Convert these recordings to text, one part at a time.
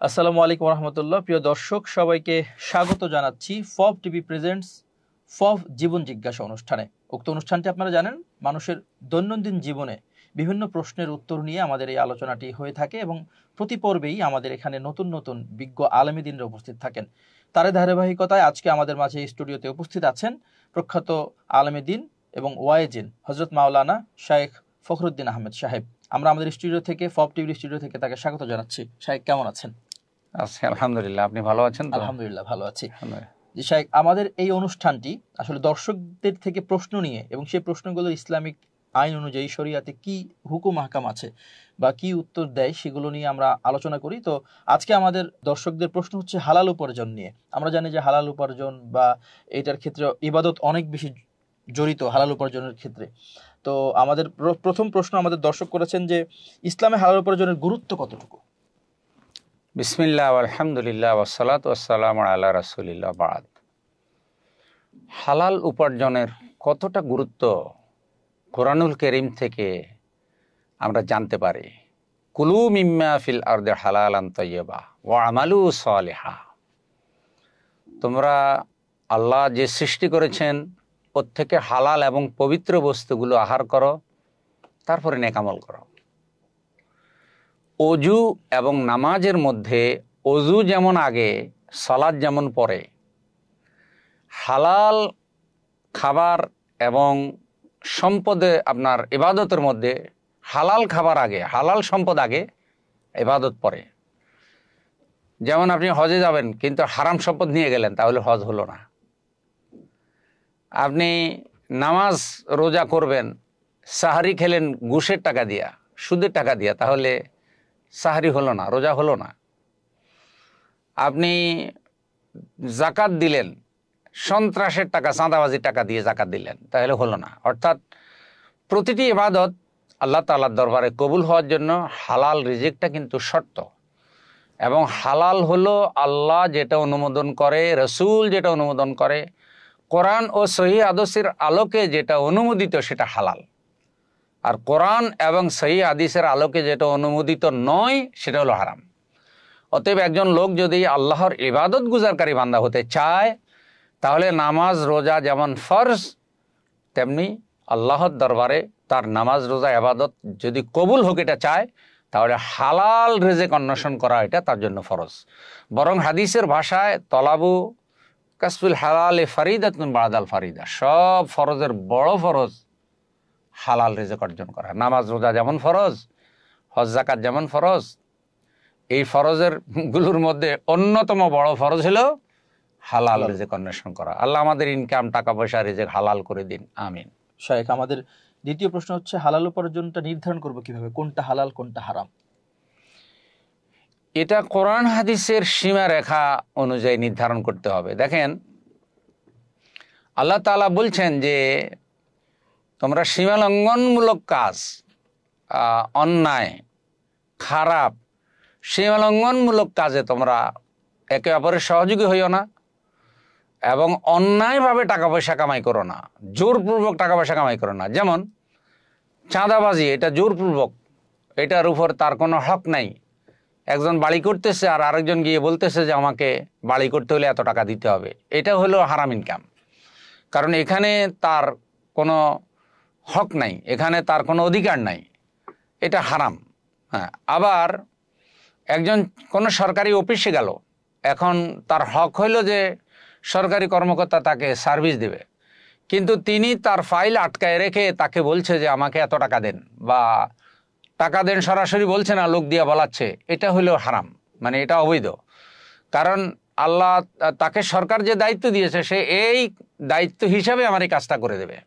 আসসালামু আলাইকুম রহমতুল্লাহ। প্রিয় দর্শক, সবাইকে স্বাগত জানাচ্ছি ফব টিভি প্রেজেন্টস ফব জীবন জিজ্ঞাসা অনুষ্ঠানে। উক্ত অনুষ্ঠানটি আপনারা জানেন, মানুষের দৈনন্দিন জীবনে বিভিন্ন প্রশ্নের উত্তর নিয়ে আমাদের এই আলোচনাটি হয়ে থাকে এবং প্রতি পর্বেই আমাদের এখানে নতুন নতুন বিজ্ঞ আলেমীদিনরা উপস্থিত থাকেন। তার ধারাবাহিকতায় আজকে আমাদের মাঝে এই স্টুডিওতে উপস্থিত আছেন প্রখ্যাত আলেমীদিন এবং ওয়াইজিন হজরত মাওলানা শাইখ ফখরুদ্দিন আহমেদ সাহেব। আমরা আমাদের স্টুডিও থেকে, ফব টিভির স্টুডিও থেকে তাকে স্বাগত জানাচ্ছি। শাইখ, কেমন আছেন? আচ্ছা, আলহামদুলিল্লাহ। আপনি ভালো আছেন? আলহামদুলিল্লাহ ভালো আছি। জি শাইখ, আমাদের এই অনুষ্ঠানটি আসলে দর্শকদের থেকে প্রশ্ন নিয়ে এবং সেই প্রশ্নগুলো ইসলামিক আইন অনুযায়ী শরিয়াতে কি হুকুম আহকাম আছে বা কি উত্তর দেয় সেগুলো নিয়ে আমরা আলোচনা করি। তো আজকে আমাদের দর্শকদের প্রশ্ন হচ্ছে হালাল উপার্জন নিয়ে। আমরা জানি যে হালাল উপার্জন বা এটার ক্ষেত্রে ইবাদত অনেক বেশি জড়িত হালাল উপার্জনের ক্ষেত্রে। তো আমাদের প্রথম প্রশ্ন আমাদের দর্শক করেছেন যে ইসলামে হালাল উপার্জনের গুরুত্ব কতটুকু? বিসমিল্লাহ, আলহামদুলিল্লাহ, ওয়াসসালাতু ওয়াসসালামু আলা রাসূলিল্লাহ, বাদ। হালাল উপার্জনের কতটা গুরুত্ব কোরআনুল কারীম থেকে আমরা জানতে পারি। কুলু মিম্মা ফিল আরদি হালালান তাইয়্যিবা ওয়া আমালু সালিহা। তোমরা আল্লাহ যে সৃষ্টি করেছেন ওর থেকে হালাল এবং পবিত্র বস্তুগুলো আহার করো, তারপরে নেক আমল করো। অজু এবং নামাজের মধ্যে অজু যেমন আগে, সালাত যেমন পরে, হালাল খাবার এবং সম্পদে আপনার ইবাদতের মধ্যে হালাল খাবার আগে, হালাল সম্পদ আগে, ইবাদত পরে। যেমন আপনি হজে যাবেন কিন্তু হারাম সম্পদ নিয়ে গেলেন, তাহলে হজ হলো না। আপনি নামাজ রোজা করবেন, সাহারি খেলেন ঘুষের টাকা দিয়া, সুদের টাকা দিয়া, তাহলে সাহারি হলো না, রোজা হলো না। আপনি জাকাত দিলেন, সন্ত্রাসের টাকা, চাঁদাবাজির টাকা দিয়ে জাকাত দিলেন, তাহলে হলো না। অর্থাৎ প্রতিটি ইবাদত আল্লাহ তাআলার দরবারে কবুল হওয়ার জন্য হালাল রিজিকটা কিন্তু শর্ত। এবং হালাল হলো আল্লাহ যেটা অনুমোদন করে, রসুল যেটা অনুমোদন করে, কোরআন ও সহিহ হাদিসের আলোকে যেটা অনুমোদিত সেটা হালাল। আর কোরআন এবং সহিহ হাদিসের আলোকে যেটা অনুমোদিত নয় সেটা হলো হারাম। অতএব একজন লোক যদি আল্লাহর ইবাদত গুজারকারী বান্দা হতে চায়, তাহলে নামাজ রোজা যেমন ফরজ, তেমনি আল্লাহর দরবারে তার নামাজ রোজা ইবাদত যদি কবুল হোক এটা চায়, তাহলে হালাল রিজিক অন্বেষণ করা এটা তার জন্য ফরজ। বরং হাদিসের ভাষায় তলাবু কাসবুল হালাল ফারিদাতুন বাদাল ফারিদা, সব ফরজের বড় ফরজ হালাল রিজিক অর্জন করা। নামাজ রোজা যেমন ফরজ, হজ যাকাত যেমন ফরজ, এই ফরজের গুলোর মধ্যে অন্যতম বড় ফরজ হলো হালাল রিজিক অন্বেষণ করা। আল্লাহ আমাদের ইনকাম, টাকা পয়সা, রিজিক হালাল করে দিন, আমিন। শাইখ, আমাদের দ্বিতীয় প্রশ্ন হচ্ছে হালাল উপার্জনটা নির্ধারণ করব কিভাবে, কোনটা হালাল কোনটা হারাম? এটা কোরআন হাদিসের সীমারেখা অনুযায়ী নির্ধারণ করতে হবে। দেখেন, আল্লাহ তাআলা বলছেন যে তোমরা সীমালঙ্ঘনমূলক কাজ, অন্যায়, খারাপ, সীমালঙ্ঘনমূলক কাজে তোমরা একে অপরের সহযোগী হইও না এবং অন্যায়ভাবে টাকা পয়সা কামাই করো না, জোরপূর্বক টাকা পয়সা কামাই করো না। যেমন চাঁদাবাজি, এটা জোরপূর্বক, এটার উপর তার কোনো হক নাই। একজন বাড়ি করতেছে আর আরেকজন গিয়ে বলতেছে যে আমাকে বাড়ি করতে হলে এত টাকা দিতে হবে, এটা হলো হারাম ইনকাম। কারণ এখানে তার কোনো হক নাই, এখানে তার কোনো অধিকার নাই, এটা হারাম। হ্যাঁ, আবার একজন কোনো সরকারি অফিসে গেল, এখন তার হক হইল যে সরকারি কর্মকর্তা তাকে সার্ভিস দেবে, কিন্তু তিনি তার ফাইল আটকায় রেখে তাকে বলছে যে আমাকে এত টাকা দেন, বা টাকা দেন সরাসরি বলছে না, লোক দিয়ে বলাচ্ছে, এটা হলো হারাম, মানে এটা অবৈধ। কারণ আল্লাহ তাকে সরকার যে দায়িত্ব দিয়েছে, সে এই দায়িত্ব হিসাবে আমার এই কাজটা করে দেবে।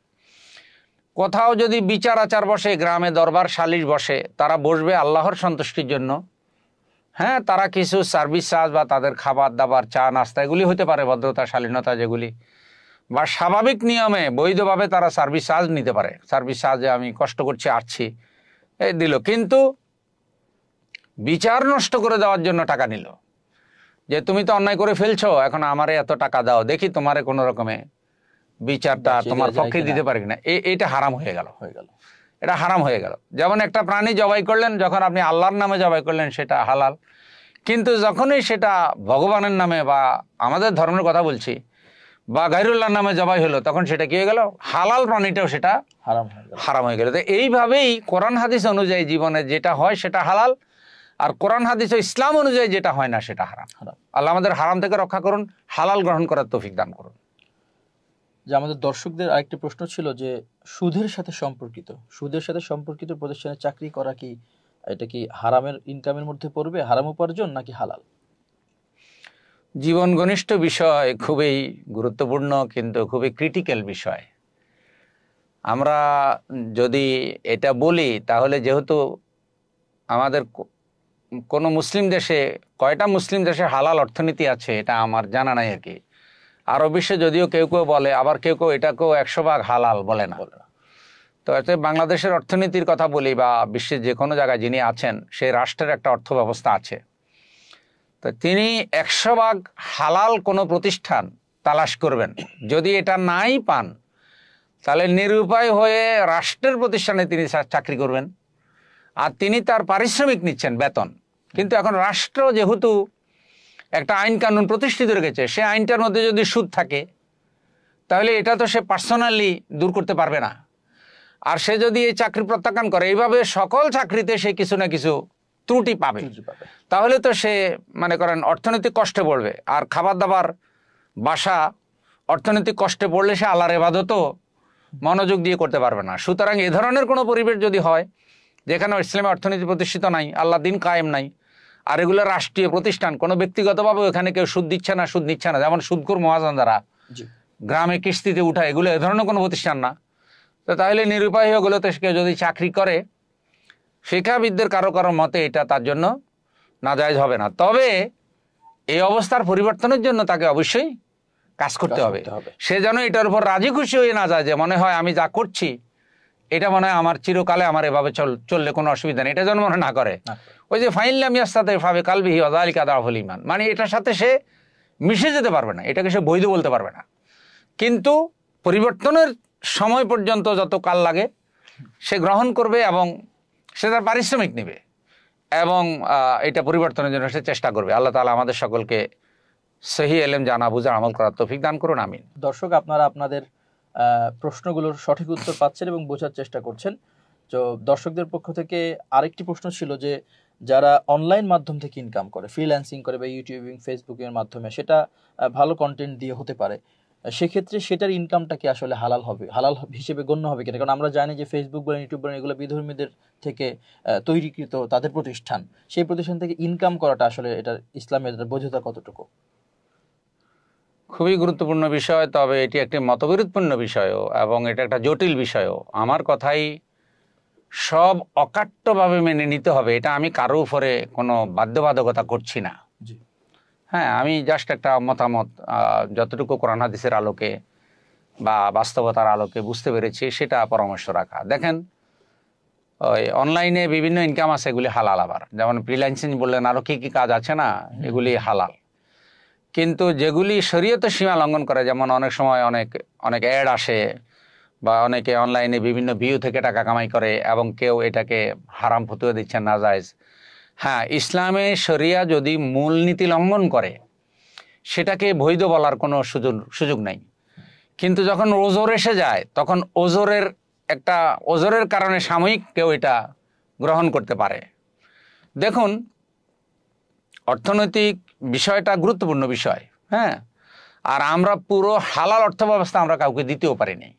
কোথাও যদি বিচার আচার বসে, গ্রামে দরবার সালিশ বসে, তারা বসবে আল্লাহর সন্তুষ্টির জন্য। হ্যাঁ, তারা কিছু সার্ভিস চার্জ বা তাদের খাবার দাবার, চা নাস্তা, এগুলি হতে পারে ভদ্রতা শালীনতা যেগুলি, বা স্বাভাবিক নিয়মে বৈধভাবে তারা সার্ভিস চার্জ নিতে পারে। সার্ভিস চার্জে আমি কষ্ট করছি, আসছি, এই দিল, কিন্তু বিচার নষ্ট করে দেওয়ার জন্য টাকা নিল, যে তুমি তো অন্যায় করে ফেলছো, এখন আমারে এত টাকা দাও, দেখি তোমারে কোনো রকমে বিচারটা তোমার পক্ষে দিতে পারি কিনা। এটা হারাম হয়ে গেল, এটা হারাম হয়ে গেল। যেমন একটা প্রাণী জবাই করলেন, যখন আপনি আল্লাহর নামে জবাই করলেন সেটা হালাল, কিন্তু যখনই সেটা ভগবানের নামে বা আমাদের ধর্মের কথা বলছি বা গায়রুল্লাহর নামে জবাই হলো, তখন সেটা কি হয়ে গেল? হালাল প্রাণীটাও সেটা হারাম হয়ে গেল। তো এইভাবেই কোরআন হাদিস অনুযায়ী জীবনে যেটা হয় সেটা হালাল, আর কোরআন হাদিস ও ইসলাম অনুযায়ী যেটা হয় না সেটা হারাম। আল্লাহ আমাদের হারাম থেকে রক্ষা করুন, হালাল গ্রহণ করার তৌফিক দান করুন। যে আমাদের দর্শকদের আরেকটি প্রশ্ন ছিল যে সুদের সাথে সম্পর্কিত প্রতিষ্ঠানে চাকরি করা কি, এটা কি হারামের ইনকামের মধ্যে পড়বে, হারাম উপার্জন নাকি হালাল? জীবন ঘনিষ্ঠ বিষয়, খুবই গুরুত্বপূর্ণ কিন্তু খুবই ক্রিটিক্যাল বিষয়। আমরা যদি এটা বলি তাহলে যেহেতু আমাদের কোনো মুসলিম দেশে, কয়টা মুসলিম দেশে হালাল অর্থনীতি আছে এটা আমার জানা নাই আর কি। আরব বিশ্বে যদিও কেউ কেউ বলে, আবার কেউ কেউ এটাকেও 100% হালাল বলে না। তো এতে বাংলাদেশের অর্থনীতির কথা বলি বা বিশ্বের যে কোনো জায়গায় যিনি আছেন সেই রাষ্ট্রের একটা অর্থ ব্যবস্থা আছে। তো তিনি 100% হালাল কোনো প্রতিষ্ঠান তালাশ করবেন। যদি এটা নাই পান তাহলে নিরুপায় হয়ে রাষ্ট্রের প্রতিষ্ঠানে তিনি চাকরি করবেন, আর তিনি তার পারিশ্রমিক নিচ্ছেন, বেতন। কিন্তু এখন রাষ্ট্র যেহেতু একটা আইন কানুন প্রতিষ্ঠিত রেখেছে, সে আইনটার মধ্যে যদি সুদ থাকে তাহলে এটা তো সে পার্সোনালি দূর করতে পারবে না। আর সে যদি এই চাকরি প্রত্যাখ্যান করে, এইভাবে সকল চাকরিতে সে কিছু না কিছু ত্রুটি পাবে, তাহলে তো সে মনে করেন অর্থনৈতিক কষ্টে পড়বে। আর খাবার দাবার, বাসা, অর্থনৈতিক কষ্টে পড়লে সে আল্লাহর ইবাদতও মনোযোগ দিয়ে করতে পারবে না। সুতরাং এ ধরনের কোনো পরিবেশ যদি হয় যেখানে ইসলামী অর্থনীতি প্রতিষ্ঠিত নাই, আল্লাহ দিন কায়েম নাই, আর এগুলো রাষ্ট্রীয় প্রতিষ্ঠান, কোনো ব্যক্তিগতভাবে এখানে কেউ সুদ দিচ্ছে না, সুদ নিচ্ছে না, যেমন সুদখোর মহাজন যারা গ্রামে কিস্তিতে উঠায়, এগুলো এ ধরনের কোনো প্রতিষ্ঠান না, তো তাহলে নিরুপায় ওগুলোতে কেউ যদি চাকরি করে, শিক্ষাবিদদের কারো কারো মতে এটা তার জন্য নাজায়েজ হবে না। তবে এই অবস্থার পরিবর্তনের জন্য তাকে অবশ্যই কাজ করতে হবে। সে যেন এটার উপর রাজি খুশি হয়ে না যায় যে মনে হয় আমি যা করছি এটা মনে হয় আমার চিরকালে আমার এভাবে চললে কোনো অসুবিধা নেই, এটা যেন মনে না করে। ওই যে ফাইনলাম ইয়াস্তাতে ফাবে কালবিহি ওয়াযালিকা দাফুল ঈমান, মানে এটার সাথে সে মিশে যেতে পারবে না, এটাকে সে বৈধ বলতে পারবে না। কিন্তু পরিবর্তনের সময় পর্যন্ত যত কাল লাগে সে গ্রহণ করবে এবং সে তার পারিশ্রমিক নেবে এবং এটা পরিবর্তনের জন্য সে চেষ্টা করবে। আল্লাহ তাআলা আমাদের সকলকে সহি ইলম জানা বুঝা আমল করার তৌফিক দান করুন, আমিন। দর্শক, আপনারা আপনাদের প্রশ্নগুলোর সঠিক উত্তর পাচ্ছেন এবং বোঝার চেষ্টা করছেন। তো দর্শকদের পক্ষ থেকে আরেকটি প্রশ্ন ছিল যে যারা অনলাইন মাধ্যম থেকে ইনকাম করে, ফ্রিল্যান্সিং করে বা ইউটিউবিং, ফেসবুকের মাধ্যমে, সেটা ভালো কন্টেন্ট দিয়ে হতে পারে, সেক্ষেত্রে সেটার ইনকামটা কি আসলে হালাল হবে, হালাল হিসেবে গণ্য হবে কিনা? কারণ আমরা জানি যে ফেসবুক বলেন, ইউটিউব বলেন, এগুলো বিধর্মীদের থেকে তৈরিকৃত তাদের প্রতিষ্ঠান, সেই প্রতিষ্ঠান থেকে ইনকাম করাটা আসলে এটা ইসলামের বৈধতা কতটুকু? খুবই গুরুত্বপূর্ণ বিষয়, তবে এটি একটি মতবিরোধপূর্ণ বিষয়ও এবং এটা একটা জটিল বিষয়ও। আমার কথাই সব অকাট্যভাবে মেনে নিতে হবে, এটা আমি কারো উপরে কোনো বাধ্যবাধকতা করছি না। হ্যাঁ, আমি জাস্ট একটা মতামত যতটুকু কোরআন হাদিসের আলোকে বা বাস্তবতার আলোকে বুঝতে পেরেছি সেটা পরামর্শ রাখা। দেখেন, ওই অনলাইনে বিভিন্ন ইনকাম আছে, এগুলি হালাল। আবার যেমন ফ্রিল্যান্সিং বললেন, আরও কী কী কাজ আছে না, এগুলি হালাল। কিন্তু যেগুলি শরীয়তের সীমা লঙ্ঘন করে, যেমন অনেক সময় অনেক অ্যাড আসে বা অনেকে অনলাইনে বিভিন্ন ভিউ থেকে টাকা কামাই করে এবং কেউ এটাকে হারাম ফতোয়া দিচ্ছেন, নাজায়েজ। হ্যাঁ, ইসলামে শরিয়া যদি মূলনীতি লঙ্ঘন করে সেটাকে বৈধ বলার কোনো সুযোগ নাই। কিন্তু যখন ওজোর এসে যায় তখন ওজোরের কারণে সাময়িক কেউ এটা গ্রহণ করতে পারে। দেখুন, অর্থনৈতিক বিষয়টা গুরুত্বপূর্ণ বিষয়। হ্যাঁ, আর আমরা পুরো হালাল অর্থ ব্যবস্থা আমরা কাউকে দিতেও পারিনি।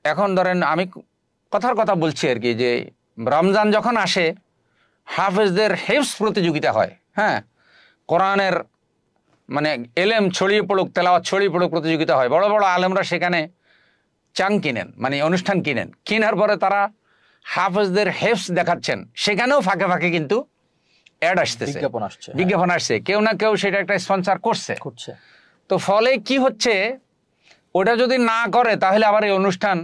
এখন ধরেন আমি কথার কথা বলছি আর কি, যে রমজান যখন আসে হাফেজদের হেফজ প্রতিযোগিতা হয়। হ্যাঁ, কোরআনের মানে এলেম ছড়িয়ে পড়ুক, তেলাওয়াত ছড়িয়ে পড়ুক প্রতিযোগিতা হয়। বড় বড় আলেমরা সেখানে চাং কিনেন, মানে অনুষ্ঠান কেনার পরে তারা হাফেজদের হেফজ দেখাচ্ছেন। সেখানেও ফাঁকে ফাঁকে কিন্তু অ্যাড আসতেছে, বিজ্ঞাপন আসছে, কেউ না কেউ সেটা একটা স্পন্সর করছে। তো ফলে কি হচ্ছে, ওটা যদি না করে তাহলে আবার এই অনুষ্ঠান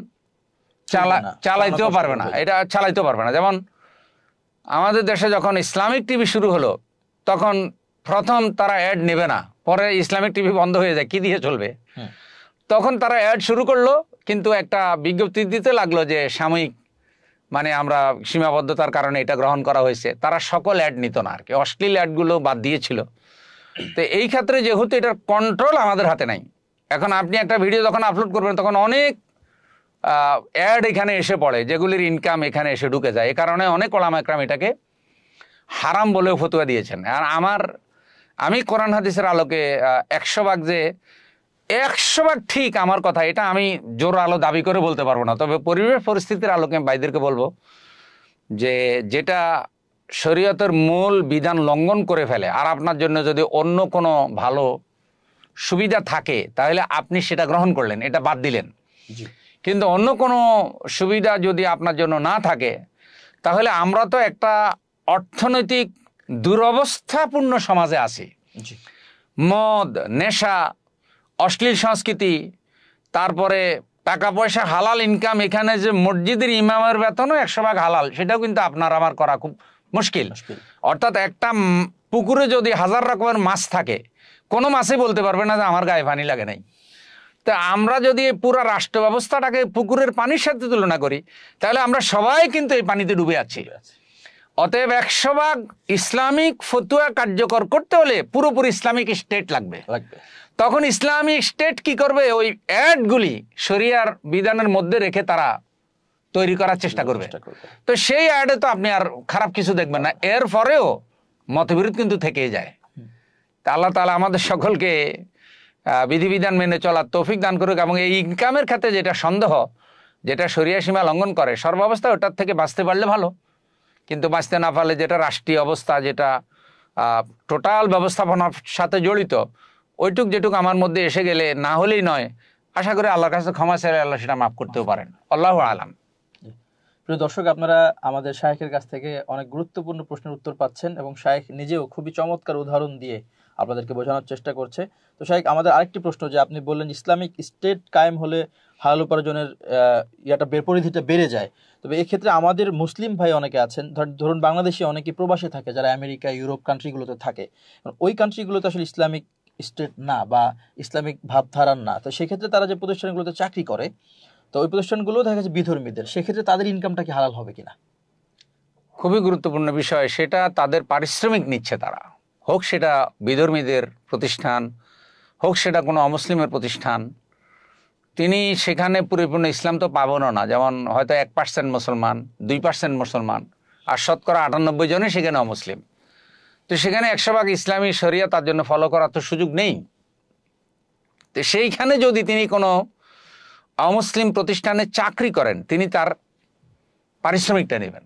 চালাইতেও পারবে না, এটা চালাইতেও পারবে না। যেমন আমাদের দেশে যখন ইসলামিক টিভি শুরু হলো তখন প্রথম তারা অ্যাড নেবে না, পরে ইসলামিক টিভি বন্ধ হয়ে যায়, কি দিয়ে চলবে? তখন তারা অ্যাড শুরু করলো, কিন্তু একটা বিজ্ঞপ্তি দিতে লাগলো যে সাময়িক মানে আমরা সীমাবদ্ধতার কারণে এটা গ্রহণ করা হয়েছে, তারা সকল অ্যাড নিত না আর কি, অশ্লীল অ্যাডগুলো বাদ দিয়েছিল। তো এই ক্ষেত্রে যেহেতু এটার কন্ট্রোল আমাদের হাতে নাই, এখন আপনি একটা ভিডিও যখন আপলোড করবেন তখন অনেক অ্যাড এখানে এসে পড়ে যেগুলির ইনকাম এখানে এসে ঢুকে যায়। এই কারণে অনেক ওলামা একরাম এটাকে হারাম বলেও ফতোয়া দিয়েছেন। আর আমি কোরআন হাদিসের আলোকে 100 ভাগ যে 100 ভাগ ঠিক আমার কথা, এটা আমি জোর আলো দাবি করে বলতে পারবো না। তবে পরিবেশ পরিস্থিতির আলোকে ভাইদেরকে বলবো যে যেটা শরীয়তের মূল বিধান লঙ্ঘন করে ফেলে আর আপনার জন্য যদি অন্য কোনো ভালো সুবিধা থাকে তাহলে আপনি সেটা গ্রহণ করলেন, এটা বাদ দিলেন। কিন্তু অন্য কোনো সুবিধা যদি আপনার জন্য না থাকে তাহলে আমরা তো একটা অর্থনৈতিক দুরবস্থাপূর্ণ সমাজে আছি। মদ, নেশা, অশ্লীল সংস্কৃতি, তারপরে টাকা পয়সা, হালাল ইনকাম, এখানে যে মসজিদের ইমামের বেতনও 100 ভাগ হালাল, সেটাও কিন্তু আপনার আমার করা খুব মুশকিল। অর্থাৎ একটা পুকুরে যদি 1000 রকমের মাছ থাকে, কোনো মাছই বলতে পারবে না যে আমার গায়ে পানি লাগে নাই। তা আমরা যদি পুরো রাষ্ট্র ব্যবস্থাটাকে পুকুরের পানির সাথে তুলনা করি তাহলে আমরা সবাই কিন্তু এই পানিতে ডুবে আছি। অতএব 100 ভাগ ইসলামিক ফতুয়া কার্যকর করতে হলে পুরোপুরি ইসলামিক স্টেট লাগবে। তখন ইসলামিক স্টেট কি করবে, ওই অ্যাডগুলি শরিয়ার বিধানের মধ্যে রেখে তারা তৈরি করার চেষ্টা করবে। তো সেই অ্যাডে তো আপনি আর খারাপ কিছু দেখবেন না, এর পরেও মতবিরোধ কিন্তু থেকেই যায়। তা আল্লাহ তাআলা আমাদের সকলকে বিধিবিধান মেনে চলার তৌফিক দান করুক, এবং এই ইনকামের ক্ষেত্রে যেটা সন্দেহ, যেটা শরিয়া সীমা লঙ্ঘন করে, সর্বাবস্থায় ওটার থেকে বাঁচতে পারলে ভালো, কিন্তু বাঁচতে না পারলে যেটা রাষ্ট্রীয় অবস্থা, যেটা টোটাল ব্যবস্থাপনার সাথে জড়িত, ওইটুক যেটুক আমার মধ্যে এসে গেলে না হলেই নয়, আশা করি আল্লাহর কাছে ক্ষমা চাইলে আল্লাহ সেটা মাফ করতেও পারেন। আল্লাহু আলাম। প্রিয় দর্শক, আপনারা আমাদের শায়েখের কাছ থেকে অনেক গুরুত্বপূর্ণ প্রশ্নের উত্তর পাচ্ছেন এবং শায়েখ নিজেও খুবই চমৎকার উদাহরণ দিয়ে আপনাদেরকে বোঝানোর চেষ্টা করছে। তো শায়েখ, আমাদের আরেকটি প্রশ্ন, যে আপনি বললেন ইসলামিক স্টেট কায়েম হলে হালাল উপার্জনের পরিধিটা বেড়ে যায়, তবে এক্ষেত্রে আমাদের মুসলিম ভাই অনেকে আছেন, ধরুন বাংলাদেশে অনেকে প্রবাসে থাকে, যারা আমেরিকা, ইউরোপ কান্ট্রিগুলোতে থাকে, ওই কান্ট্রিগুলোতে আসলে ইসলামিক স্টেট না বা ইসলামিক ভাবধারার না, তো সেক্ষেত্রে তারা যে প্রতিষ্ঠানগুলোতে চাকরি করে, তো ওই প্রতিষ্ঠানগুলো দেখা যাচ্ছে বিধর্মীদের, সেক্ষেত্রে তাদের ইনকামটা কি হালাল হবে কিনা? খুবই গুরুত্বপূর্ণ বিষয়। সেটা তাদের পারিশ্রমিক নিচ্ছে তারা, হোক সেটা বিধর্মীদের প্রতিষ্ঠান, হোক সেটা কোনো অমুসলিমের প্রতিষ্ঠান। তিনি সেখানে পরিপূর্ণ ইসলাম তো পাবেনও না, যেমন হয়তো 1% মুসলমান, 2% মুসলমান, আর শতকরা 98 জনই সেখানে অমুসলিম। তো সেখানে 100 ভাগ ইসলামী শরিয়া তার জন্য ফলো করার তো সুযোগ নেই। তো সেইখানে যদি তিনি কোনো অমুসলিম প্রতিষ্ঠানে চাকরি করেন, তিনি তার পারিশ্রমিকটা নেবেন।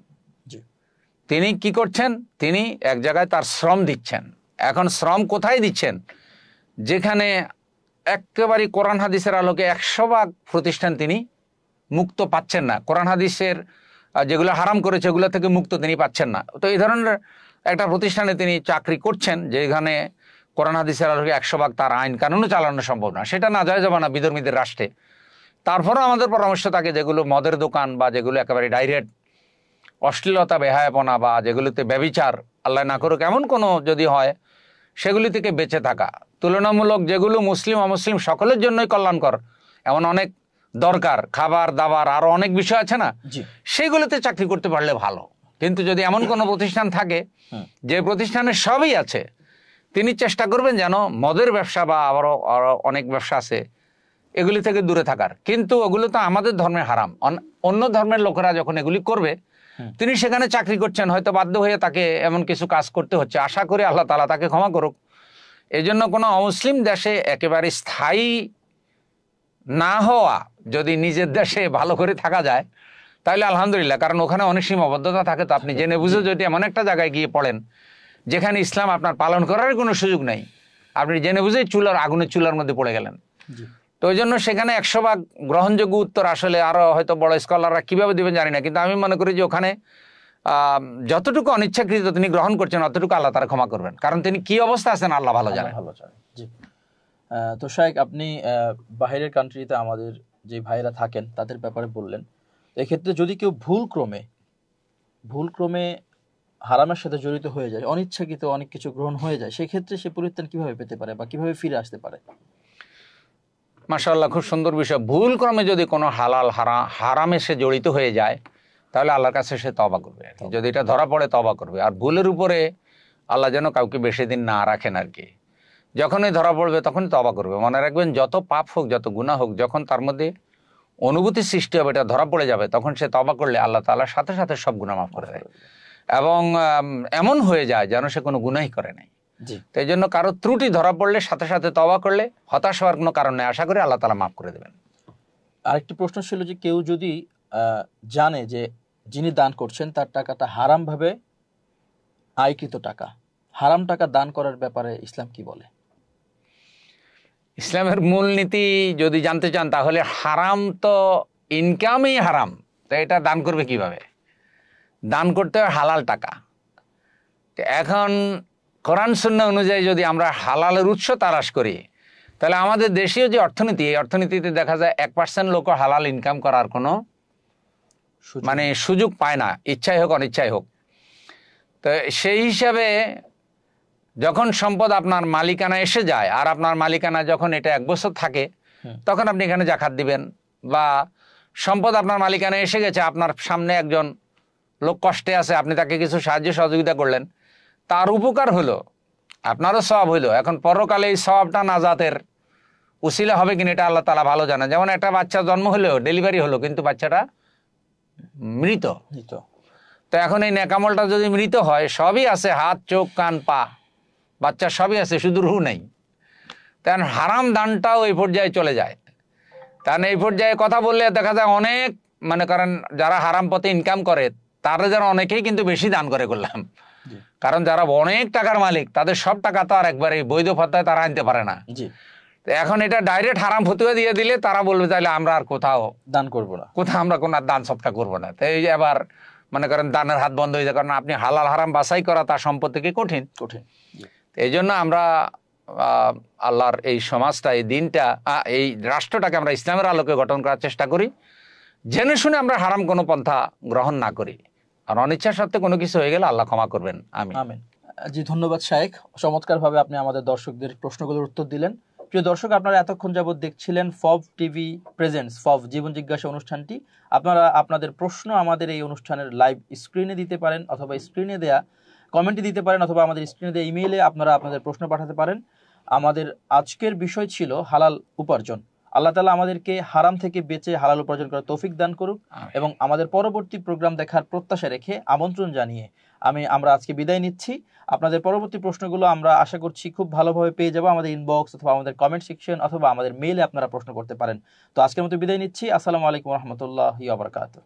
তিনি কি করছেন, তিনি এক জায়গায় তার শ্রম দিচ্ছেন। এখন শ্রম কোথায় দিচ্ছেন, যেখানে একেবারে কোরআন হাদিসের আলোকে 100 ভাগ প্রতিষ্ঠান তিনি মুক্ত পাচ্ছেন না, কোরআন হাদিসের যেগুলো হারাম করেছে ওগুলো থেকে মুক্ত তিনি পাচ্ছেন না। তো এই ধরনের একটা প্রতিষ্ঠানে তিনি চাকরি করছেন যেখানে কোরআন হাদিসের আলোকে 100 ভাগ তার আইন কানুনও চালানো সম্ভব না, সেটা না যায় যাবে না বিধর্মীদের রাষ্ট্রে। তারপরেও আমাদের পরামর্শ থাকে, যেগুলো মদের দোকান বা যেগুলো একেবারে ডাইরেক্ট অশ্লীলতা, বেহায়াপনা বা যেগুলিতে ব্যভিচার আল্লাহ না করুক এমন কোনো যদি হয়, সেগুলি থেকে বেঁচে থাকা। তুলনামূলক যেগুলো মুসলিম অমুসলিম সকলের জন্যই কল্যাণকর, এমন অনেক দরকার, খাবার দাবার আরো অনেক বিষয় আছে না, সেগুলোতে চাকরি করতে পারলে ভালো। কিন্তু যদি এমন কোনো প্রতিষ্ঠান থাকে যে প্রতিষ্ঠানে সবই আছে, তিনি চেষ্টা করবেন যেন মদের ব্যবসা বা আরো অনেক ব্যবসা আছে এগুলি থেকে দূরে থাকার। কিন্তু ওগুলো তো আমাদের ধর্মের হারাম, অন্য ধর্মের লোকেরা যখন এগুলি করবে, তিনি সেখানে চাকরি করছেন, হয়তো বাধ্য হয়ে তাকে এমন কিছু কাজ করতে হচ্ছে। আশা করি আল্লাহ তাআলা তাকে ক্ষমা করুক। এই জন্য কোনো অমুসলিম দেশে একেবারে স্থায়ী না হওয়া, যদি নিজের দেশে ভালো করে থাকা যায় তাহলে আলহামদুলিল্লাহ, কারণ ওখানে অনেক সীমাবদ্ধতা থাকে। তো আপনি জেনে বুঝে যদি এমন একটা জায়গায় গিয়ে পড়েন যেখানে ইসলাম আপনার পালন করার কোনো সুযোগ নেই, আপনি জেনে বুঝেই আগুনের চুলার মধ্যে পড়ে গেলেন। তো ওই জন্য সেখানে 100 ভাগ গ্রহণযোগ্য উত্তর আসলে আরো হয়তো বড় স্কলাররা কিভাবে দিবেন জানি না, কিন্তু আমি মনে করি যে ওখানে যতটুকু অনিচ্ছাকৃত তিনি গ্রহণ করছেন অতটুকু আল্লাহ তারা ক্ষমা করবেন, কারণ তিনি কি অবস্থা আছেন আল্লাহ ভালো জানেন। তো শায়েখ, আপনি বাইরের কান্ট্রিতে আমাদের যে ভাইরা থাকেন তাদের ব্যাপারে বললেন, এক্ষেত্রে যদি কেউ ভুলক্রমে হারামের সাথে জড়িত হয়ে যায়, অনিচ্ছাকৃত অনেক কিছু গ্রহণ হয়ে যায়, সেই ক্ষেত্রে সে পরিত্রাণ কিভাবে পেতে পারে বা কিভাবে ফিরে আসতে পারে? মাশাআল্লাহ, খুব সুন্দর বিষয়। ভুল ক্রমে যদি কোনো হালাল হারামে সে জড়িত হয়ে যায় তাহলে আল্লাহর কাছে সে তওবা করবে আর কি। যদি এটা ধরা পড়ে তওবা করবে। আর ভুলের উপরে আল্লাহ যেন কাউকে বেশি দিন না রাখেন আর কি। যখনই ধরা পড়বে তখনই তওবা করবে। মনে রাখবেন, যত পাপ হোক, যত গুনাহ হোক, যখন তার মধ্যে অনুভূতি সৃষ্টি হবে, এটা ধরা পড়ে যাবে, তখন সে তওবা করলে আল্লাহ তাআলা সাথে সাথে সব গুনাহ মাফ করে দেয়। এবং এমন হয়ে যায় যেন সে কোনো গুনাহই করে নাই। তো এই জন্য কারো ত্রুটি ধরা পড়লে সাথে সাথে তওবা করলে হতাশ হওয়ার কোনো কারণ নেই। আশা করি আল্লাহ তাআলা মাফ করে দেবেন। আরেকটি প্রশ্ন ছিল যে কেউ যদি জানে যে যিনি দান করছেন তার টাকাটা হারাম ভাবে আয়কৃত টাকা, হারাম টাকা দান করার ব্যাপারে ইসলাম কি বলে? ইসলামের মূলনীতি যদি জানতে চান তাহলে হারাম তো ইনকামই হারাম, তো এটা দান করবে কিভাবে? দান করতে হয় হালাল টাকা। এখন কোরআন সুন্নাহ অনুযায়ী যদি আমরা হালালের উৎস তালাশ করি, তাহলে আমাদের দেশীয় যে অর্থনীতি, এই অর্থনীতিতে দেখা যায় 1% লোকও হালাল ইনকাম করার কোনো মানে সুযোগ পায় না, ইচ্ছাই হোক অনিচ্ছাই হোক। তো সেই হিসাবে যখন সম্পদ আপনার মালিকানা এসে যায়, আর আপনার মালিকানা যখন এটা 1 বছর থাকে, তখন আপনি এখানে জাকাত দিবেন। বা সম্পদ আপনার মালিকানা এসে গেছে, আপনার সামনে একজন লোক কষ্টে আছে, আপনি তাকে কিছু সাহায্য সহযোগিতা করলেন, তার উপকার হলো, আপনারও সওয়াব হইলো। এখন পরকালে এই সওয়াবটা নাজাতের উসিলা হবে কিনা এটা আল্লাহ তাআলা ভালো জানেন। যেমন একটা বাচ্চা জন্ম হলো, ডেলিভারি হলো, কিন্তু বাচ্চাটা মৃত। তো এখন এই নেকামলটা যদি মৃত হয়, সবই আছে, হাত চোখ কান পা বাচ্চা সবই আছে, শুধু রুহ নেই। তেমন হারাম দানটাও এই পর্যায়ে চলে যায়। কারণ এই পর্যায়ে কথা বললে দেখা যায় অনেক, মনে করেন যারা হারাম পথে ইনকাম করে তারা যেন অনেকেই কিন্তু বেশি দান করে করলাম। কারণ যারা অনেক টাকার মালিক, তাদের সব টাকা তো আর একবারে বৈধ পথে তারা আনতে পারে না। এখন এটা ডাইরেক্ট হারাম ফতুয়া দিয়ে দিলে তারা বলবে তাহলে আমরা আর কোথাও দান করবো না, কোথাও আমরা কোনো দান সবটা করবো না। তো এই যে আবার মনে করেন দানের হাত বন্ধ হয়ে যায়, কারণ আপনি হালাল হারাম বাছাই করা তার সম্পদ থেকে কঠিন। এই জন্য আমরা আল্লাহর এই সমাজটা, এই দিনটা, এই রাষ্ট্রটাকে আমরা ইসলামের আলোকে গঠন করার চেষ্টা করি, জেনে শুনে আমরা হারাম কোনো পন্থা গ্রহণ না করি। আর অনিচ্ছার সত্ত্বে কোনো কিছু হয়ে গেলে আল্লাহ ক্ষমা করবেন। আমিন। জি, ধন্যবাদ শায়েখ, চমৎকার ভাবে আপনি আমাদের দর্শকদের প্রশ্নগুলোর উত্তর দিলেন। প্রিয় দর্শক, আপনারা এতক্ষণ যাবত দেখছিলেন ফব টিভি প্রেজেন্টস ফব জীবন জিজ্ঞাসা অনুষ্ঠানটি। আপনারা আপনাদের প্রশ্ন আমাদের এই অনুষ্ঠানের লাইভ স্ক্রিনে দিতে পারেন, অথবা স্ক্রিনে দেয়া কমেন্টে দিতে পারেন, অথবা আমাদের স্ক্রিনে দেয়া ইমেইলে আপনারা আপনাদের প্রশ্ন পাঠাতে পারেন। আমাদের আজকের বিষয় ছিল হালাল উপার্জন। আল্লাহ তাআলা আমাদেরকে হারাম থেকে বেঁচে হালাল উপার্জন করার তৌফিক দান করুক, এবং আমাদের পরবর্তী প্রোগ্রাম দেখার প্রত্যাশা রেখে আমন্ত্রণ জানিয়ে আমরা আজকে বিদায় নিচ্ছি। আপনাদের পরবর্তী প্রশ্নগুলো আমরা আশা করছি খুব ভালোভাবে পেয়ে যাবো আমাদের ইনবক্স অথবা আমাদের কমেন্ট সেকশন অথবা আমাদের মেইলে আপনারা প্রশ্ন করতে পারেন। তো আজকের মতো বিদায় নিচ্ছি। আসসালামু আলাইকুম ওয়া রাহমাতুল্লাহি ওয়া বারাকাতুহু।